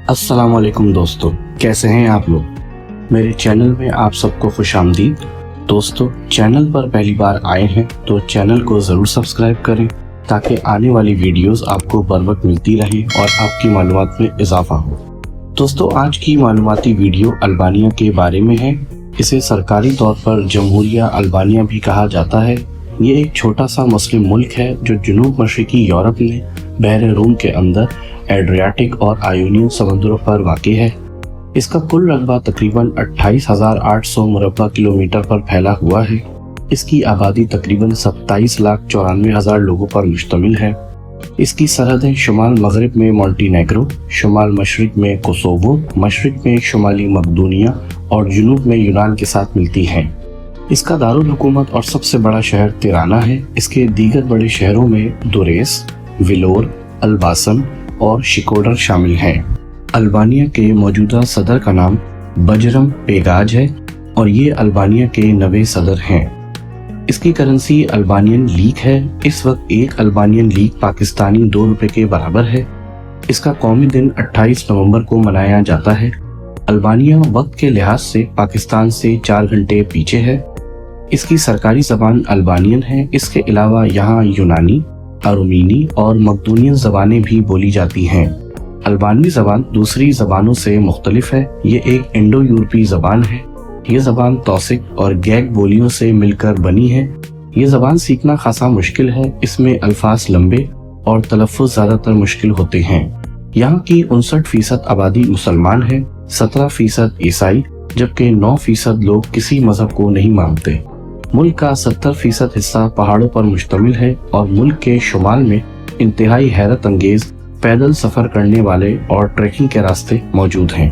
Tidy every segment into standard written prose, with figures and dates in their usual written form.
अस्सलाम वालेकुम दोस्तों, कैसे हैं आप लोग। मेरे चैनल में आप सबको खुश आमदीद। दोस्तों, चैनल पर पहली बार आए हैं तो चैनल को ज़रूर सब्सक्राइब करें ताकि आने वाली वीडियोस आपको बर वक्त मिलती रहे और आपकी मालूमात में इजाफा हो। दोस्तों, आज की मालूमाती वीडियो अल्बानिया के बारे में है। इसे सरकारी तौर पर जमहूरिया अल्बानिया भी कहा जाता है। ये एक छोटा सा मुस्लिम मुल्क है जो जुनूब मशरकी यूरोप में बहर रूम के अंदर एड्रियाटिक और आयोनियन समंदरों पर वाक़ है। इसका कुल रकबा तकरीबन 28,800 मुरब्बा किलोमीटर पर फैला हुआ है। इसकी आबादी तकरीबन 27,94,000 लोगों पर मुश्तमिल है। इसकी सरहदें शुमाल मगरिब में मोंटीनेग्रो, शुमाल मशरिक में कोसोवो, मशरिक में शुमाली मकदूनिया और जुनूब में यूनान के साथ मिलती हैं। इसका दारुल हुकूमत और सबसे बड़ा शहर तिराना है। इसके दीगर बड़े शहरों में दुरेस, विलोर, अल्बासन और शिकोडर शामिल हैं। अल्बानिया के मौजूदा सदर का नाम बजरम पेगाज है और ये अल्बानिया के नवे सदर हैं। इसकी करेंसी अल्बानियन लीग है। इस वक्त एक अल्बानियन लीग पाकिस्तानी 2 रुपए के बराबर है। इसका कौमी दिन 28 नवंबर को मनाया जाता है। अल्बानिया वक्त के लिहाज से पाकिस्तान से 4 घंटे पीछे है। इसकी सरकारी ज़बान अल्बानियन है। इसके अलावा यहाँ यूनानी, अरुमीनी और मकदूनियन ज़बानें भी बोली जाती हैं। अल्बानवी ज़बान दूसरी ज़बानों से मुख्तलिफ है। ये एक इंडो यूरोपी ज़बान है। ये ज़बान तौसिक और गैग बोलियों से मिलकर बनी है। ये ज़बान सीखना खासा मुश्किल है। इसमें अल्फाज लंबे और तलफ़्फ़ुज़ ज़्यादातर मुश्किल होते हैं। यहाँ की 59% आबादी मुसलमान है, 17% ईसाई, जबकि 9% लोग किसी मज़हब को नहीं मानते। मुल्क का 70% हिस्सा पहाड़ों पर मुश्तमिल है और मुल्क के शुमाल में इंतहाई हैरत अंगेज पैदल सफ़र करने वाले और ट्रैकिंग के रास्ते मौजूद हैं।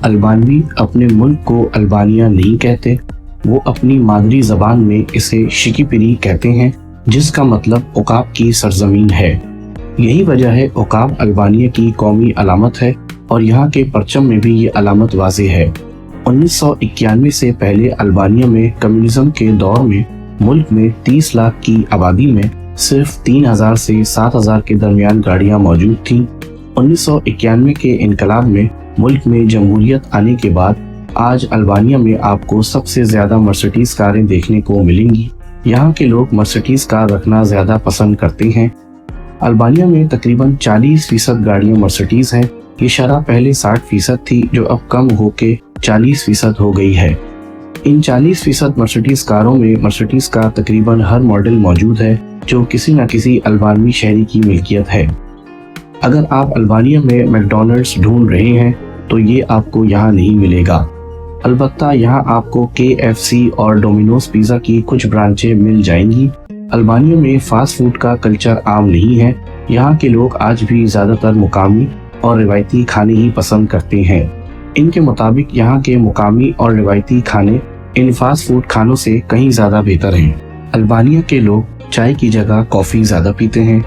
अल्बानवी अपने मुल्क को अल्बानिया नहीं कहते, वो अपनी मादरी ज़बान में इसे शिकीपिरी कहते हैं, जिसका मतलब उकाब की सरजमीन है। यही वजह है उकाब अल्बानिया की कौमी अलामत है और यहाँ के परचम में भी ये अलामत वाज़ेह है। 1991 से पहले अल्बानिया में कम्युनिज्म के दौर में मुल्क में 30 लाख की आबादी में सिर्फ 3,000 से 7,000 के दरमियान गाड़ियां मौजूद थीं। 1991 के इनकलाब में मुल्क में जमहूरियत आने के बाद आज अल्बानिया में आपको सबसे ज़्यादा मर्सिडीज़ कारें देखने को मिलेंगी। यहाँ के लोग मर्सिडीज़ कार रखना ज़्यादा पसंद करते हैं। अल्बानिया में तकरीबन 40% गाड़ियाँ मर्सिडीज़ हैं। ये शरह पहले 60% थी, जो अब कम होके 40% हो गई है। इन 40% मर्सिडीज़ कारों में मर्सिडीज़ का तकरीबन हर मॉडल मौजूद है जो किसी न किसी अल्बानवी शहरी की मिल्कियत है। अगर आप अल्बानिया में मैकडॉनल्ड्स ढूंढ रहे हैं तो ये आपको यहाँ नहीं मिलेगा। अलबत्ता यहाँ आपको KFC और डोमिनोज पिज़्ज़ा की कुछ ब्रांचें मिल जाएंगी। अल्बानिया में फास्ट फूड का कल्चर आम नहीं है। यहाँ के लोग आज भी ज़्यादातर मुकामी और रिवायती खाने ही पसंद करते हैं। इनके मुताबिक यहाँ के मुकामी और रिवायती खाने इन फास्ट फूड खानों से कहीं ज़्यादा बेहतर हैं। अल्बानिया के लोग चाय की जगह कॉफ़ी ज़्यादा पीते हैं।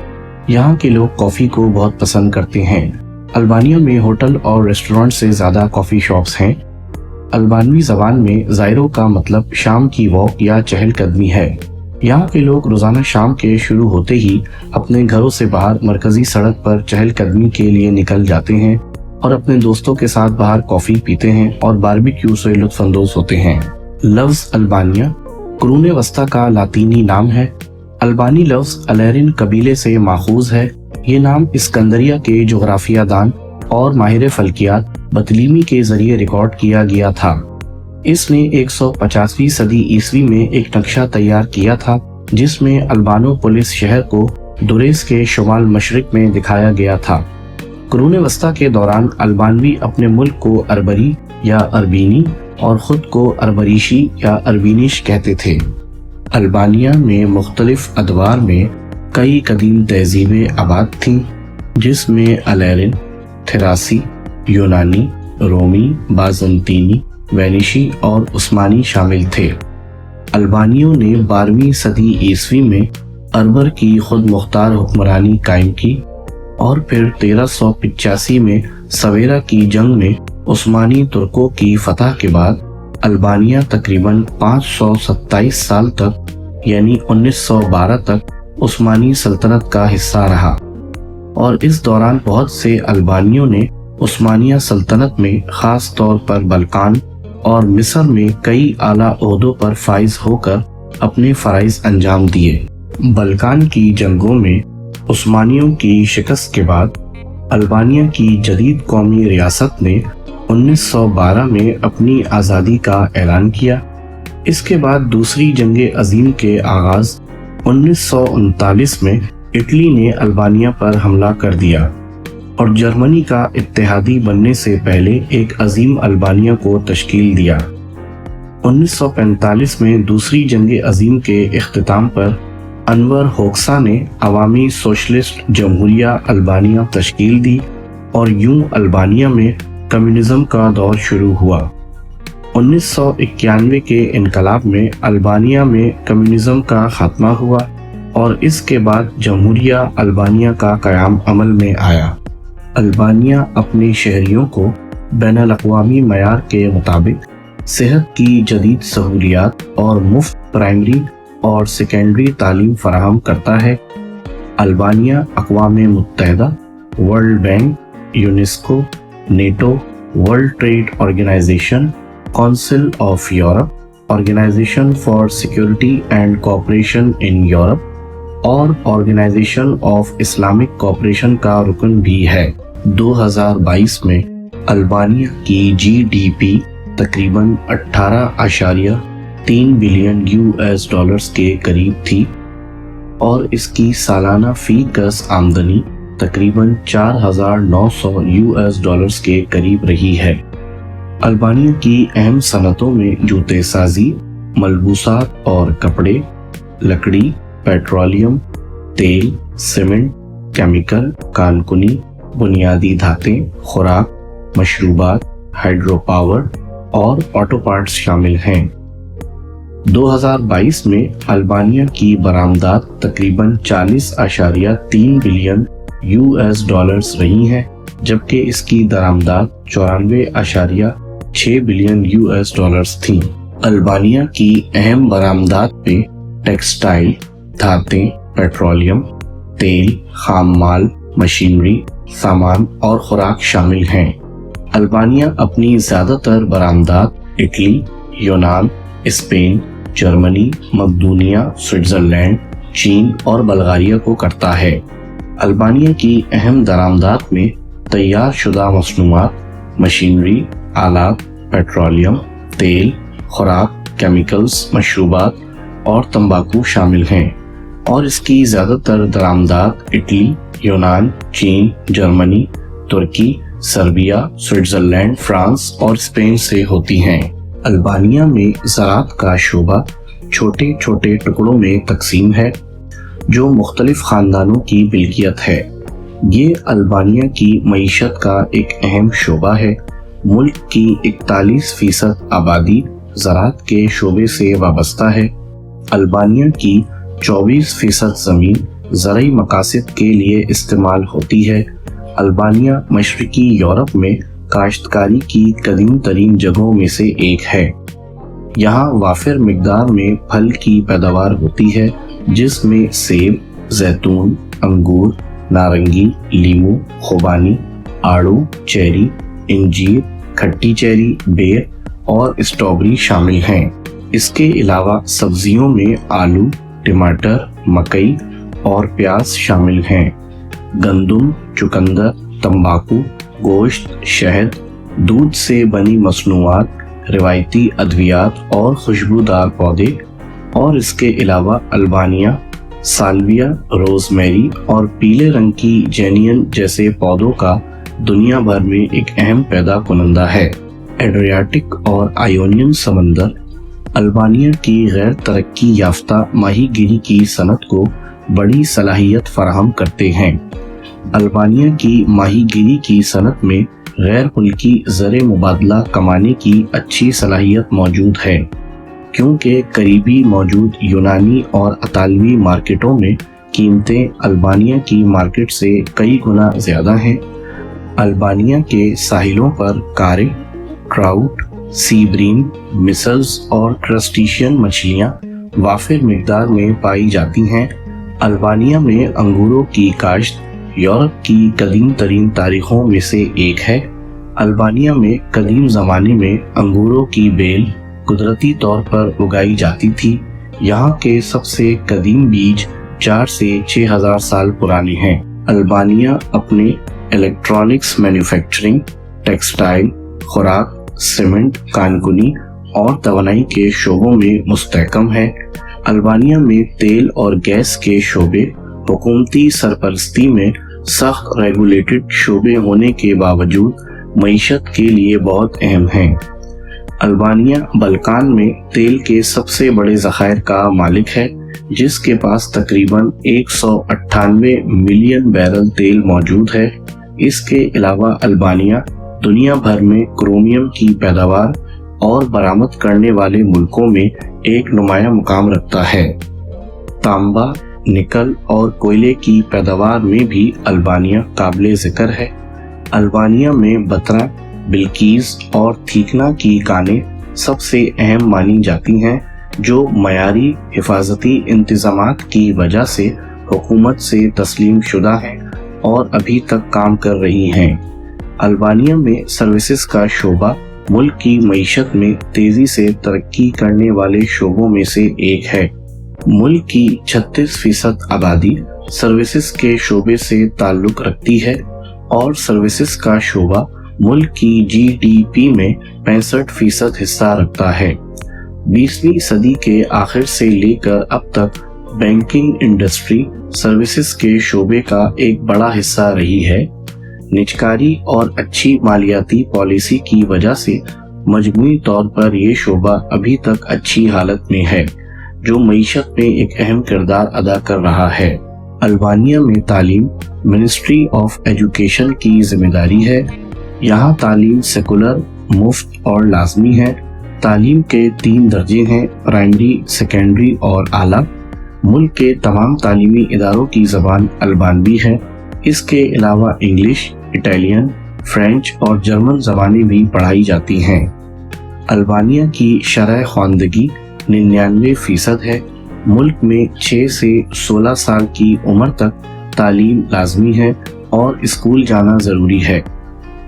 यहाँ के लोग कॉफ़ी को बहुत पसंद करते हैं। अल्बानिया में होटल और रेस्टोरेंट से ज़्यादा कॉफ़ी शॉप्स हैं। अल्बानवी ज़बान में ज़ायरो का मतलब शाम की वॉक या चहलकदमी है। यहाँ के लोग रोज़ाना शाम के शुरू होते ही अपने घरों से बाहर मरकज़ी सड़क पर चहलकदमी के लिए निकल जाते हैं और अपने दोस्तों के साथ बाहर कॉफ़ी पीते हैं और बारबेक्यू से लुत्फ़अंदोज़ होते हैं। लफ्ज़ अल्बानिया कुरून वस्ता का लातीनी नाम है। अल्बानी लफ्ज़ अलेरिन कबीले से माखूज है। ये नाम इस्कंदरिया के जोग्राफिया दान और माहिर फल्कियात बतलीमी के ज़रिए रिकॉर्ड किया गया था। इसने 150वीं सदी ईस्वी में एक नक्शा तैयार किया था जिसमें अल्बानो पुलिस शहर को दुरेस के शुमाल मशरिक में दिखाया गया था। कुरून वस्ता के दौरान अल्बानवी अपने मुल्क को अरबरी या अरबीनी और ख़ुद को अरबरीशी या अरबीनिश कहते थे। अल्बानिया में मुख्तलिफ अदवार में कई कदीम तहजीबें आबाद थीं, जिसमें अलेरिन, थेरासी, यूनानी, रोमी, बाज़ंतीनी, वेनिशी और उस्मानी शामिल थे। अल्बानियों ने 12वीं सदी ईस्वी में अरबर की खुद मुख्तार हुक्मरानी कायम की और फिर 1385 में सवेरा की जंग में उस्मानी तुर्कों की फतह के बाद अल्बानिया तकरीबन 527 साल तक यानी 1912 तक उस्मानी सल्तनत का हिस्सा रहा और इस दौरान बहुत से अल्बानियों ने عثمانیہ سلطنت میں خاص طور پر بلقان اور مصر میں کئی اعلیٰ عہدوں پر فائز ہو کر اپنے فرائض انجام دیے۔ بلقان کی جنگوں میں عثمانیوں کی شکست کے بعد البانیہ کی جدید قومی ریاست نے 1912 میں اپنی آزادی کا اعلان کیا۔ اس کے بعد دوسری جنگ عظیم کے آغاز 1939 میں اٹلی نے البانیہ پر حملہ کر دیا اور جرمنی کا اتحادی بننے سے پہلے ایک عظیم البانیہ کو تشکیل دیا۔ 1945 میں دوسری جنگ عظیم کے اختتام پر انور ہوکسا نے عوامی سوشلسٹ جمہوریہ البانیہ تشکیل دی اور یوں البانیہ میں کمیونزم کا دور شروع ہوا۔ 1991 کے انقلاب میں البانیہ میں کمیونزم کا خاتمہ ہوا اور اس کے بعد جمہوریہ البانیہ کا قیام عمل میں آیا۔ البانیہ اپنے شہریوں کو بین الاقوامی معیار کے مطابق صحت کی جدید سہولیات اور مفت پرائمری اور سیکنڈری تعلیم فراہم کرتا ہے۔ البانیہ اقوام متحدہ، World Bank, UNESCO, NATO, World Trade Organization, Council of Europe, Organization for Security and Cooperation in Europe اور آرگنائزیشن آف اسلامک کوآپریشن کا رکن بھی ہے۔ 2022 میں البانیہ کی جی ڈی پی تقریباً 18.3 بلین US کے قریب تھی اور اس کی سالانہ فی کس آمدنی تقریباً 4,900 US کے قریب رہی ہے۔ البانیہ کی اہم صنعتوں میں جوتے سازی، ملبوسات اور کپڑے، لکڑی، پیٹرولیم، تیل، سیمنٹ، کیمیکل، کانکنی، بنیادی دھاتیں، خوراک، مشروبات، ہائیڈرو پاور اور آٹو پارٹس شامل ہیں۔ 2022 میں البانیہ کی برآمدات تقریباً 40.3 بلین US رہی ہیں، جبکہ اس کی درآمدات 94.6 بلین US تھیں۔ البانیہ کی اہم برآمدات میں ٹیکسٹائل، دھاتیں، پیٹرولیم، تیل، خام مال، مشینری، سامان اور خوراک شامل ہیں۔ البانیہ اپنی زیادہ تر برآمدات اٹلی، یونان، اسپین، جرمنی، مقدونیہ، سوئٹزرلینڈ، چین اور بلغاریہ کو کرتا ہے۔ البانیہ کی اہم درآمدات میں تیار شدہ مصنوعات، مشینری، آلات، پیٹرولیم، تیل، خوراک، کیمیکلز، مشروبات اور تمباکو شامل ہیں، اور اس کی زیادہ تر درآمدات اٹلی، یونان، چین، جرمنی، ترکی، سربیا، سوئٹزرلینڈ، فرانس اور اسپین سے ہوتی ہیں۔ البانیہ میں زراعت کا شعبہ چھوٹے چھوٹے ٹکڑوں میں تقسیم ہے جو مختلف خاندانوں کی ملکیت ہے۔ یہ البانیہ کی معیشت کا ایک اہم شعبہ ہے۔ ملک کی 41% آبادی زراعت کے شعبے سے وابستہ ہے۔ البانیہ کی 24% زمین زرعی مقاصد کے لیے استعمال ہوتی ہے۔ البانیہ مشرقی یورپ میں کاشتکاری کی قدیم ترین جگہوں میں سے ایک ہے۔ یہاں وافر مقدار میں پھل کی پیداوار ہوتی ہے، جس میں سیب، زیتون، انگور، نارنگی، لیمو، خوبانی، آڑو، چیری، انجیر، کھٹی چیری، بیر اور اسٹرابری شامل ہیں۔ اس کے علاوہ سبزیوں میں آلو، ٹماٹر، مکئی اور پیاز شامل ہیں۔ گندم، چقندر، تمباکو، گوشت، شہد، دودھ سے بنی مصنوعات، روایتی ادویات اور خوشبودار پودے، اور اس کے علاوہ البانیہ سالویا، روزمیری اور پیلے رنگ کی جینین جیسے پودوں کا دنیا بھر میں ایک اہم پیدا کنندہ ہے۔ ایڈریاٹک اور آئیونین سمندر البانیہ کی غیر ترقی یافتہ ماہی گیری کی صنعت کو بڑی صلاحیت فراہم کرتے ہیں۔ البانیہ کی ماہی گیری کی صنعت میں غیر ملکی زر مبادلہ کمانے کی اچھی صلاحیت موجود ہے، کیونکہ قریبی موجود یونانی اور اطالوی مارکیٹوں میں قیمتیں البانیہ کی مارکیٹ سے کئی گنا زیادہ ہیں۔ البانیہ کے ساحلوں پر کارے، ٹراؤٹ، سی بریم، مسلز اور کرسٹیشین مچھلیاں وافر مقدار میں پائی جاتی ہیں۔ البانیہ میں انگوروں کی کاشت यूरोप की कदीम तरीन तारीखों में से एक है। अल्बानिया में कदीम ज़माने में अंगूरों की बेल कुदरती तौर पर उगाई जाती थी। यहाँ के सबसे कदीम बीज 4 से 6,000 साल पुराने हैं। अल्बानिया अपने इलेक्ट्रॉनिक्स मैन्युफैक्चरिंग, टेक्सटाइल, खुराक, सीमेंट, कानकुनी और तवानाई के शोबों में मुस्तहकम है। अल्बानिया में तेल और गैस के शोबे हुकूमती सरपरस्ती में सख्त रेगुलेटेड शोबे होने के बावजूद मईशत के लिए बहुत अहम हैं। अल्बानिया बल्कान में तेल के सबसे बड़े ज़खायर का मालिक है, जिसके पास तकरीबन 198 मिलियन बैरल तेल मौजूद है। इसके अलावा अल्बानिया दुनिया भर में क्रोमियम की पैदावार और बरामद करने वाले मुल्कों में एक नुमाया मुकाम रखता है। तांबा, निकल और कोयले की पैदावार में भी अल्बानिया काबिले ज़िक्र है। अल्बानिया में बतरा, बिल्कीस और थीकना की कानें सबसे अहम मानी जाती हैं, जो मयारी हिफाजती इंतजामात की वजह से हुकूमत से तस्लीम शुदा हैं और अभी तक काम कर रही हैं। अल्बानिया में सर्विसेज का शोबा मुल्क की मईशत में तेजी से तरक्की करने वाले शोबों में से एक है। मुल्क की 36% आबादी सर्विसेज के शोबे से ताल्लुक रखती है और सर्विसेज का शोबा मुल्क की GDP में 65% हिस्सा रखता है। 20वीं सदी के आखिर से लेकर अब तक बैंकिंग इंडस्ट्री सर्विसेज के शोबे का एक बड़ा हिस्सा रही है। निजकारी और अच्छी मालियाती पॉलिसी की वजह से मजमूई तौर पर ये शोबा अभी तक अच्छी हालत में है, जो मईशत में एक अहम किरदार अदा कर रहा है। अल्बानिया में तालीम मिनिस्ट्री ऑफ एजुकेशन की जिम्मेदारी है। यहाँ तालीम सेकुलर, मुफ्त और लाजमी है। तालीम के 3 दर्जे हैं, प्राइमरी, सेकेंडरी और आला। मुल्क के तमाम तालीमी इदारों की ज़बान अल्बानवी है। इसके अलावा इंग्लिश, इटालियन, फ्रेंच और जर्मन ज़बानें भी पढ़ाई जाती हैं। अल्बानिया की शरह ख्वानदगी 99% है। मुल्क में 6 से 16 साल की उम्र तक तालीम लाजमी है और स्कूल जाना ज़रूरी है।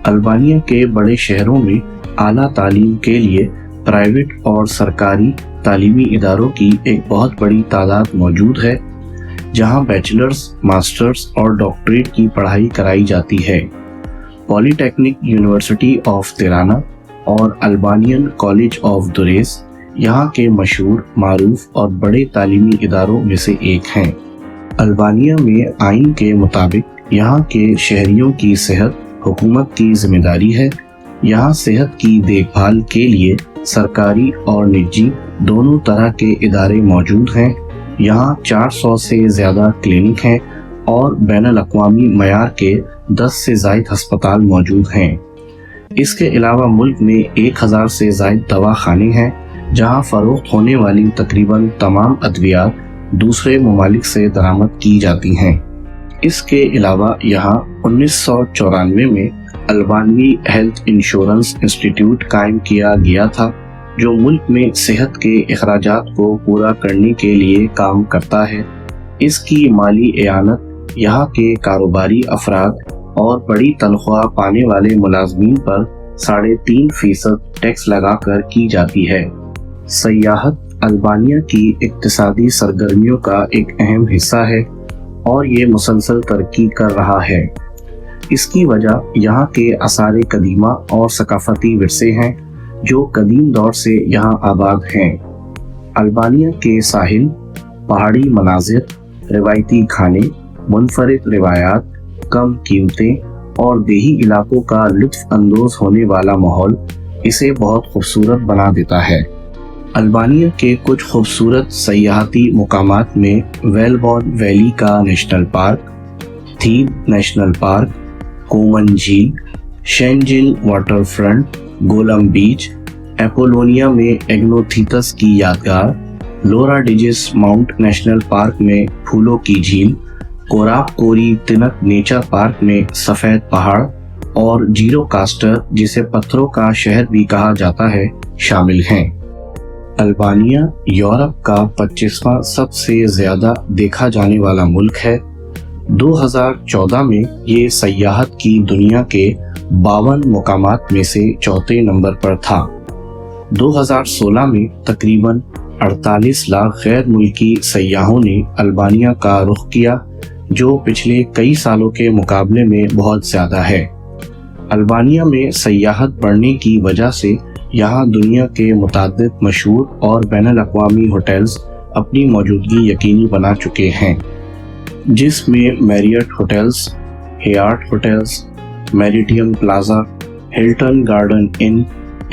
अल्बानिया के बड़े शहरों में आला तालीम के लिए प्राइवेट और सरकारी तालीमी इदारों की एक बहुत बड़ी तादाद मौजूद है, जहां बैचलर्स, मास्टर्स और डॉक्टरेट की पढ़ाई कराई जाती है। पॉलीटेक्निक यूनिवर्सिटी ऑफ तिराना और अल्बानियन कॉलेज ऑफ दुरेस यहाँ के मशहूर, मारूफ और बड़े तालीमी इदारों में से एक हैं। अल्बानिया में आइन के मुताबिक यहाँ के शहरियों की सेहत हुकूमत की जिम्मेदारी है। यहाँ सेहत की देखभाल के लिए सरकारी और निजी दोनों तरह के इदारे मौजूद हैं। यहाँ 400 से ज़्यादा क्लिनिक हैं और बैनुल अक़वामी मयार के 10 से ज़ायद अस्पताल मौजूद हैं। इसके अलावा मुल्क में 1000 से ज़ायद दवाखाने हैं, जहाँ फ़रोख्त होने वाली तकरीबन तमाम अद्वियात दूसरे ममालिक से दरामद की जाती हैं। इसके अलावा यहाँ 1994 में अल्बानवी हेल्थ इंश्योरेंस इंस्टीट्यूट कायम किया गया था, जो मुल्क में सेहत के अखराजात को पूरा करने के लिए काम करता है। इसकी माली एआनत यहाँ के कारोबारी अफराद और बड़ी तनख्वाह पाने वाले मुलाजमीन पर 3.5% टैक्स लगाकर की जाती है। सयाहत अल्बानिया की इक्तिसादी सरगर्मियों का एक अहम हिस्सा है और ये मुसलसल तरक्की कर रहा है। इसकी वजह यहाँ के आसार कदीमा और सकाफती विरसे हैं, जो कदीम दौर से यहाँ आबाद हैं। अल्बानिया के साहिल, पहाड़ी मनाजिर, रिवायती खाने, मुनफरिद रिवायात, कम कीमतें और देही इलाकों का लुत्फ अंदोज होने वाला माहौल इसे बहुत खूबसूरत बना देता है। अल्बानिया के कुछ खूबसूरत सयाहती मुकामात में वेलबॉर्न वैली का नेशनल पार्क, थीब नेशनल पार्क, कोमन झील, शेंजिल वाटर फ्रंट, गोलम बीच, एपोलोनिया में एग्नोथीतस की यादगार, लोरा डिजिस माउंट नेशनल पार्क में फूलों की झील, कोराप कोरी तिनक नेचर पार्क में सफ़ेद पहाड़ और जीरो कास्टर, जिसे पत्थरों का शहर भी कहा जाता है, शामिल हैं। अल्बानिया यूरोप का 25वां सबसे ज़्यादा देखा जाने वाला मुल्क है। 2014 में ये सयाहत की दुनिया के 52 मुकामात में से चौथे नंबर पर था। 2016 में तकरीबन 48 लाख गैर मुल्की सयाहों ने अल्बानिया का रुख किया, जो पिछले कई सालों के मुकाबले में बहुत ज़्यादा है। अल्बानिया में सयाहत बढ़ने की वजह से यहाँ दुनिया के मुताद्दिद मशहूर और बैनुल-अक़वामी होटल्स अपनी मौजूदगी यकीनी बना चुके हैं, जिसमें Marriott hotels, Hyatt hotels, Meridien Plaza, Hilton Garden Inn,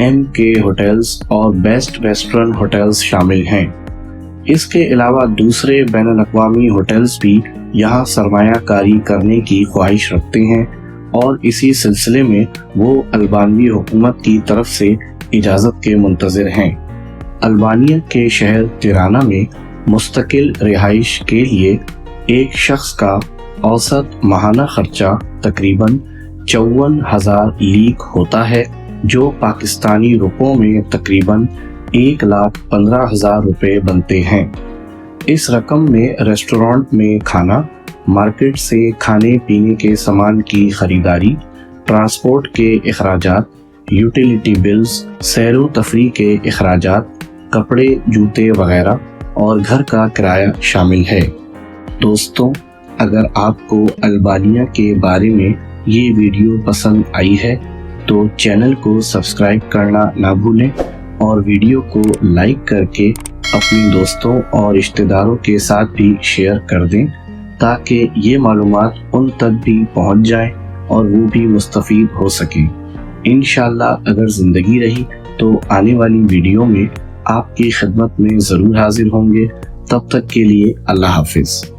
MK hotels और बेस्ट वेस्टर्न होटल्स शामिल हैं। इसके अलावा दूसरे बैनुल-अक़वामी होटल्स भी यहाँ सरमायाकारी करने की ख्वाहिश रखते हैं और इसी सिलसिले में वो अल्बानवी हुकूमत की तरफ से इजाज़त के मुंतज़िर हैं। अल्बानिया के शहर तिराना में मुस्तकिल रिहाइश के लिए एक शख्स का औसत माहाना खर्चा तकरीबन 54,000 लीग होता है, जो पाकिस्तानी रुपयों में तकरीबन 1,15,000 रुपये बनते हैं। इस रकम में रेस्टोरेंट में खाना, मार्केट से खाने पीने के सामान की खरीदारी, ट्रांसपोर्ट के अखराजात, यूटिलिटी बिल्स, सैर व तफरीह के अखराजात, कपड़े, जूते वगैरह और घर का किराया शामिल है। दोस्तों, अगर आपको अल्बानिया के बारे में ये वीडियो पसंद आई है तो चैनल को सब्सक्राइब करना ना भूलें और वीडियो को लाइक करके अपने दोस्तों और रिश्तेदारों के साथ भी शेयर कर दें, ताकि ये मालूमात उन तक भी पहुंच जाए और वो भी मुस्तफ़ीद हो सकें। इंशाअल्लाह अगर ज़िंदगी रही तो आने वाली वीडियो में आपकी खिदमत में ज़रूर हाजिर होंगे। तब तक के लिए अल्लाह हाफिज़।